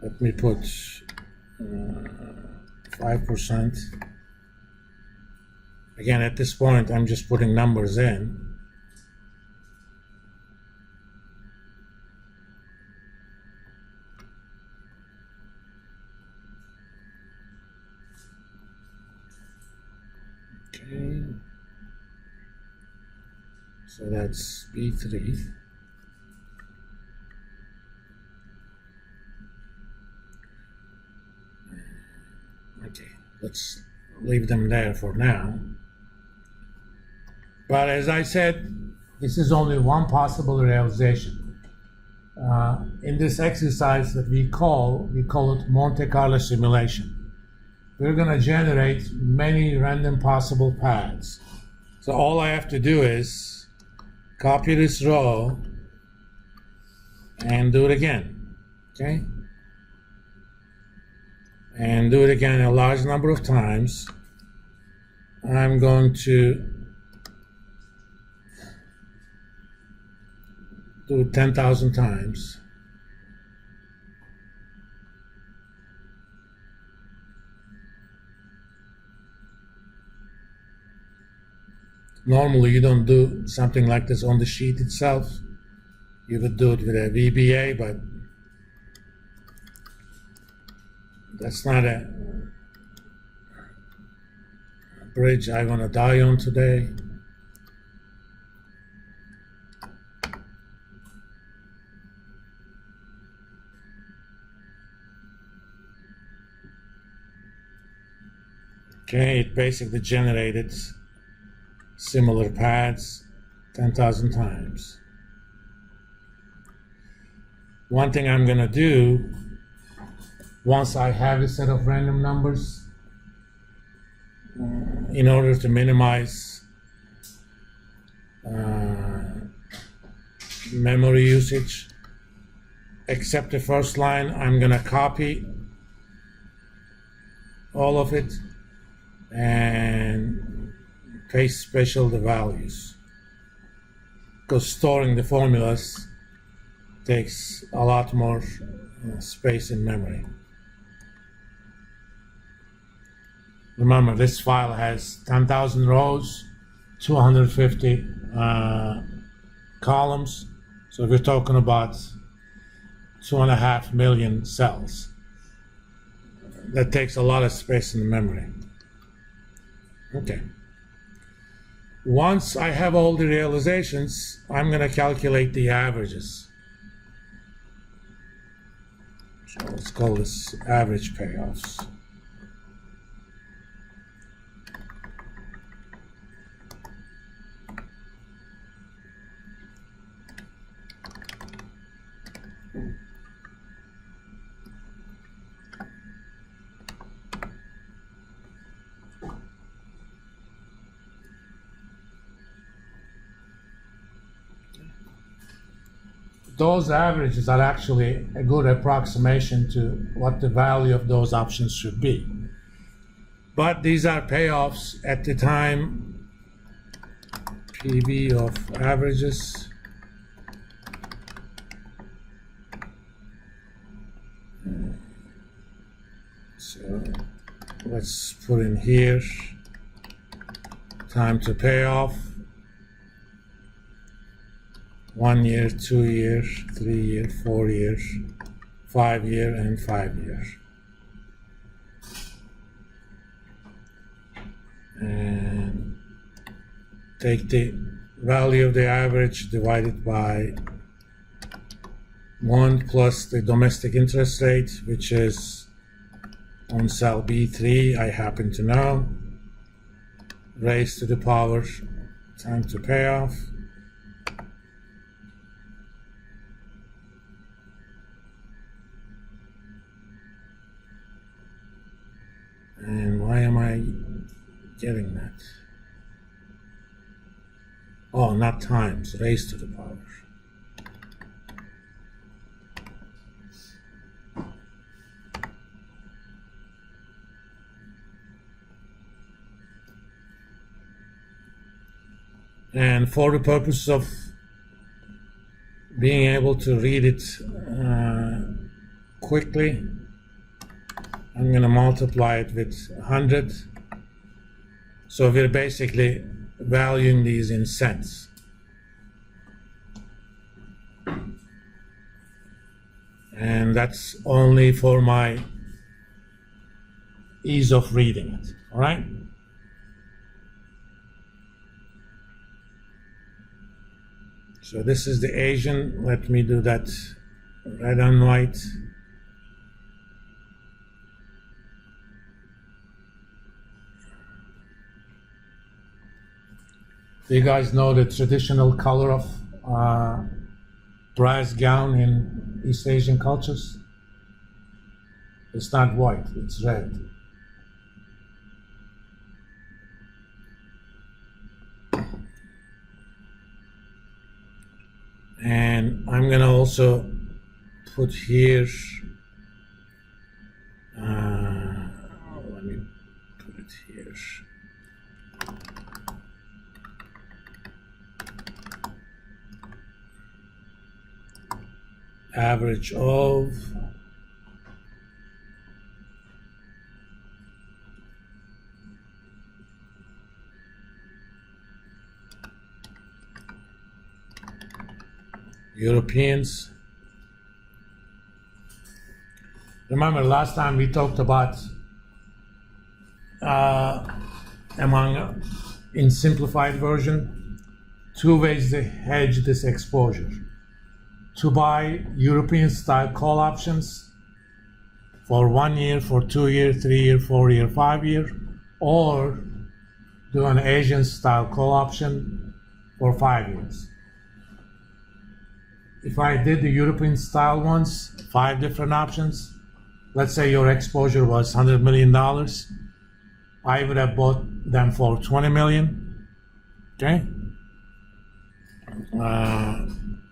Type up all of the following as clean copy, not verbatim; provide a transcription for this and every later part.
Let me put 5%. Again, at this point, I'm just putting numbers in. Okay. So that's B3. Okay, let's leave them there for now. But as I said, this is only one possible realization. In this exercise that we call it Monte Carlo simulation. We're going to generate many random possible paths. So all I have to do is copy this row and do it again, okay? And do it again a large number of times. I'm going to do it 10,000 times. Normally, you don't do something like this on the sheet itself. You would do it with a VBA, but that's not a bridge I want to die on today. Okay, it basically generated similar paths 10,000 times. One thing I'm going to do, once I have a set of random numbers, in order to minimize memory usage, except the first line, I'm going to copy all of it and paste special the values, because storing the formulas takes a lot more space in memory. Remember, this file has 10,000 rows, 250 columns, so we're talking about 2.5 million cells. That takes a lot of space in the memory. Okay. Once I have all the realizations, I'm going to calculate the averages. So let's call this average payoffs. Those averages are actually a good approximation to what the value of those options should be. But these are payoffs at the time PV of averages. So let's put in here time to payoff. 1 year, 2 year, 3 year, 4 year, 5 year, and 5 year. And take the value of the average divided by 1 plus the domestic interest rate, which is on cell B3, I happen to know, raised to the power time to payoff. And why am I getting that? Oh, not times, raised to the power. And for the purpose of being able to read it quickly. I'm going to multiply it with 100. So we're basically valuing these in cents. And that's only for my ease of reading it, all right? So this is the Asian. Let me do that red and white. Do you guys know the traditional color of brass gown in East Asian cultures? It's not white, it's red. And I'm gonna also put here, let me put it here. Average of Europeans. Remember last time we talked about in simplified version, 2 ways to hedge this exposure. To buy European style call options for 1 year, for 2 year, 3 year, 4 year, 5 year, or do an Asian style call option for 5 years. If I did the European style ones, 5 different options, let's say your exposure was $100 million, I would have bought them for 20 million, okay?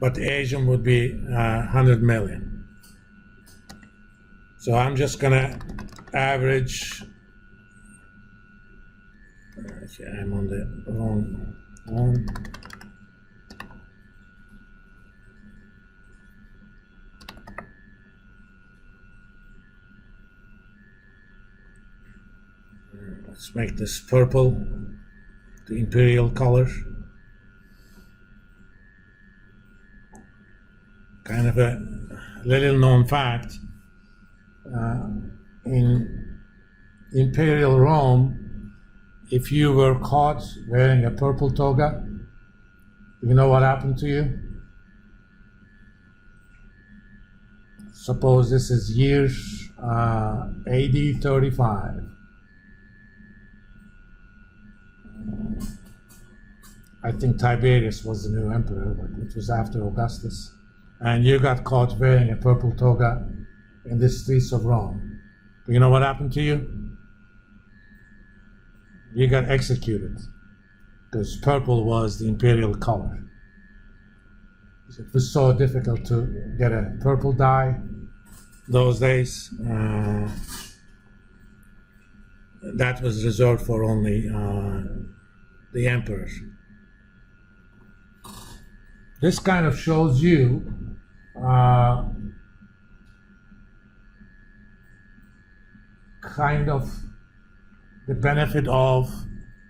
But the Asian would be 100 million. So I'm just gonna average, okay, I'm on the wrong one. Let's make this purple, the imperial color. Kind of a little known fact, in imperial Rome, if you were caught wearing a purple toga, you know what happened to you? Suppose this is year AD 35. I think Tiberius was the new emperor, but it was after Augustus. And you got caught wearing a purple toga in the streets of Rome. You know what happened to you? You got executed, because purple was the imperial color. It was so difficult to get a purple dye those days. That was reserved for only the emperor. This kind of shows you kind of the benefit of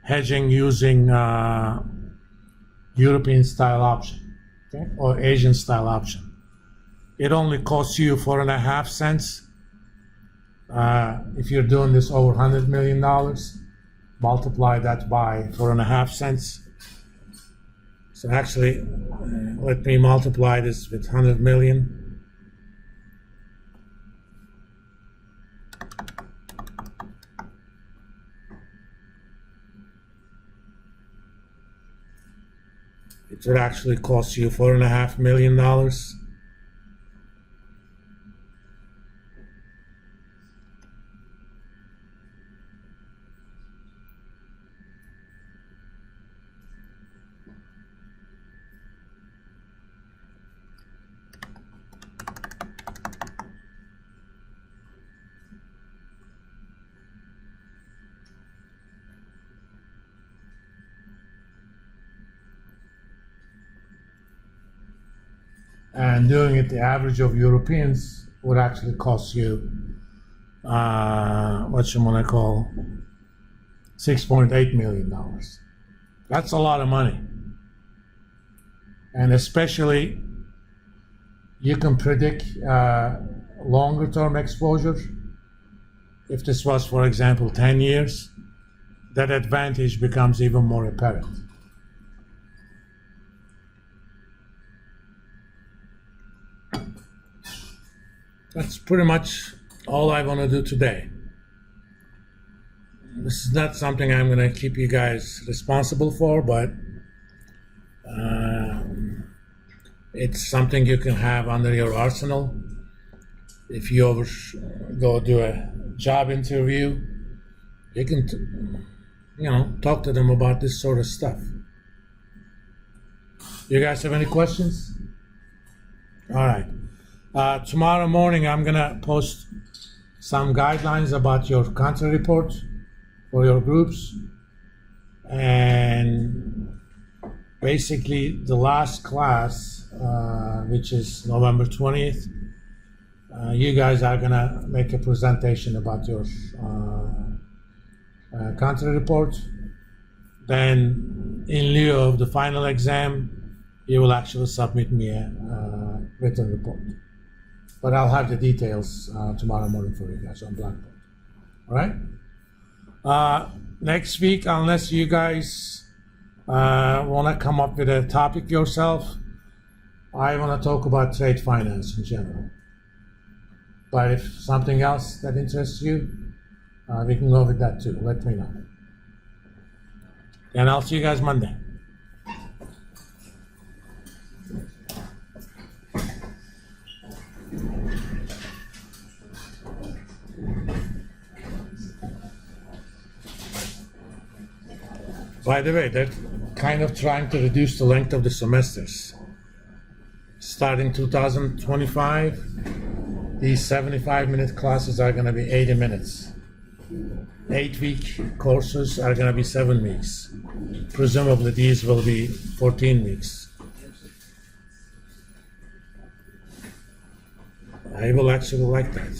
hedging using European style option, okay, or Asian style option. It only costs you 4.5 cents. If you're doing this over $100 million, multiply that by 4.5 cents. So actually, let me multiply this with 100 million. It would actually cost you $4.5 million. And doing it the average of Europeans would actually cost you what you want to call $6.8 million. That's a lot of money. And especially, you can predict longer term exposure. If this was, for example, 10 years, that advantage becomes even more apparent. That's pretty much all I want to do today. This is not something I'm going to keep you guys responsible for, but it's something you can have under your arsenal. If you ever go do a job interview, you can, talk to them about this sort of stuff. You guys have any questions? All right. Tomorrow morning, I'm going to post some guidelines about your country report for your groups. And basically, the last class, which is November 20th, you guys are going to make a presentation about your country report. Then, in lieu of the final exam, you will actually submit me a written report. But I'll have the details tomorrow morning for you guys on Blackboard. All right? Next week, unless you guys want to come up with a topic yourself, I want to talk about trade finance in general. But if something else that interests you, we can go with that too. Let me know. And I'll see you guys Monday. By the way, they're kind of trying to reduce the length of the semesters. Starting 2025, these 75-minute classes are going to be 80 minutes. 8-week courses are going to be 7 weeks. Presumably, these will be 14 weeks. I will actually like that.